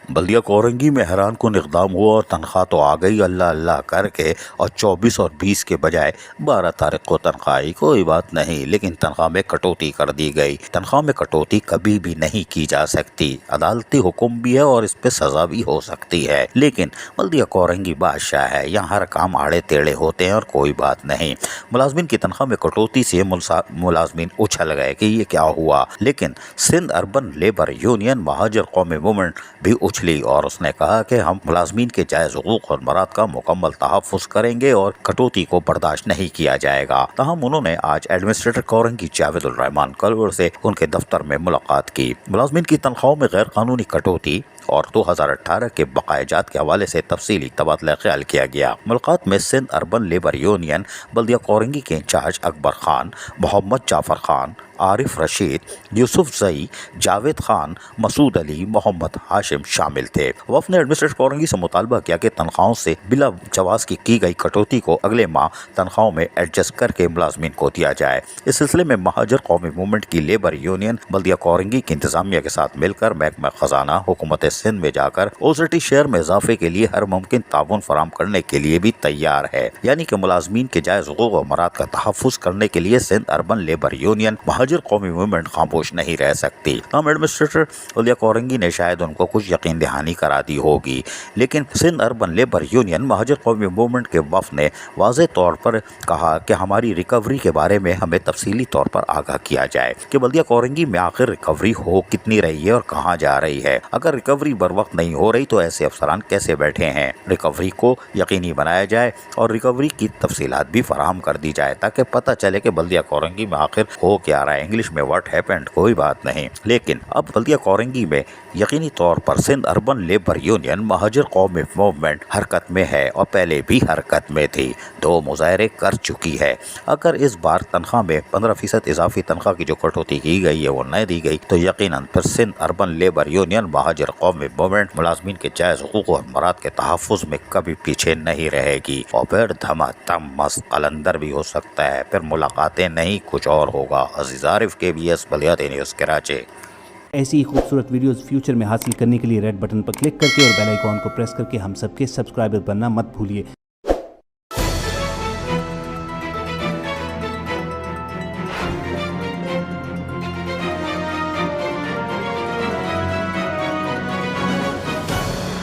बल्दिया कोरंगी में हैरान कुन इकदाम हुआ और तनख्वाह तो आ गई अल्लाह अल्लाह करके, और 24 और 20 के बजाय 12 तारीख को तनख्वाह आई। कोई बात नहीं, लेकिन तनख्वाह में कटौती कर दी गई। तनख्वाह में कटौती कभी भी नहीं की जा सकती, अदालती हुक्म भी है और इस पे सजा भी हो सकती है। लेकिन बल्दिया कोरंगी बादशाह है, यहाँ हर काम आड़े टेढ़े होते हैं और कोई बात नहीं। मुलाजमीन की तनख्वाह में कटौती से मुलाजमीन उछल गए कि ये क्या हुआ, लेकिन सिंध अर्बन लेबर यूनियन महाजर कौमी मूवमेंट भी उछली और उसने कहा कि हम मुलाजमीन के जायज़ हुकूक और मराद का मुकम्मल तहफ़्फ़ुज़ करेंगे और कटौती को बर्दाश्त नहीं किया जाएगा। तहम उन्होंने आज एडमिनिस्ट्रेटर कोरंगी जावेद उर रहमान कलवर से उनके दफ्तर में मुलाकात की। मुलाजमीन की तनख्वाहों में गैर कानूनी कटौती और 2018 के बकायाजात के हवाले से तफसीली तबादला ख्याल किया गया। मुलाकात में सिंध अर्बन लेबर यूनियन बल्दिया कोरंगी के इंचार्ज अकबर खान, मोहम्मद जाफर खान, आरिफ रशीद, यूसुफ जई, जावेद खान, मसूद अली, मोहम्मद हाशिम शामिल थे। वफ़द ने एडमिनिस्ट्रेटर कोरंगी से मुतालबा किया कि तनख्वाहों से बिला जवाज़ की गई कटौती को अगले माह तनख्वाहों में एडजस्ट करके मुलाजमीन को दिया जाए। इस सिलसिले में महाजर कौमी मूवमेंट की लेबर यूनियन बल्दिया कोरंगी की इंतजामिया के साथ मिलकर महकमा खजाना हुकूमत सिंध में जाकर ओजटी शेयर में इजाफे के लिए हर मुमकिन ताउन फराम करने के लिए भी तैयार है। यानी कि मुलाजमीन के जायज़ हुकूक और मराद का तहफ़्फ़ुज़ करने के लिए सिंध अर्बन लेबर यूनियन महाजर कौमी मूवमेंट खामोश नहीं रह सकती। हम एडमिनिस्ट्रेटर बल्दिया कोरंगी ने शायद उनको कुछ यकीन दहानी करा दी होगी, लेकिन सिंध अर्बन लेबर यूनियन महाजर कौमी मूवमेंट के वफ़द ने वाज़े तौर पर कहा कि हमारी रिकवरी के बारे में हमें तफसीली तौर पर आगाह किया जाए कि बल्दिया कोरंगी में आखिर रिकवरी हो कितनी रही है और कहाँ जा रही है। अगर रिकवरी बर वक्त नहीं हो रही तो ऐसे अफसरान कैसे बैठे हैं। रिकवरी को यकीनी बनाया जाए और रिकवरी की तफसीलात भी फराहम कर दी जाए ताकि पता चले कि बल्दिया कोरंगी में आखिर हो क्या रहा है। इंग्लिश में व्हाट हैपेंड कोई बात नहीं, लेकिन अब बल्दिया कोरंगी में यकीनी तौर पर सिंध अर्बन लेबर यूनियन महाजर कौमी मूवमेंट हरकत में है और पहले भी हरकत में थी, 2 मुजाहरे कर चुकी है। अगर इस बार तनख्वाह में 15% इजाफी तनख्वाह की जो कटौती की गई है वो न दी गई तो यकीनन फिर सिंध अर्बन लेबर यूनियन महाजर कौमी मूवमेंट मुलाजमीन के जायज़ हुकूक और मराद के तहफ़्फ़ुज़ में कभी पीछे नहीं रहेगी और फिर धमाधम मस्त कलंदर भी हो सकता है। फिर मुलाकातें नहीं, कुछ और होगा। अज़ीज़ आरिफ, KBS बल्दिया न्यूज़ कराची। ऐसी ही खूबसूरत वीडियोस फ्यूचर में हासिल करने के लिए रेड बटन पर क्लिक करके और बेल आइकॉन को प्रेस करके हम सबके सब्सक्राइबर बनना मत भूलिए।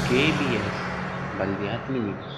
KBS बल्दिया न्यूज़।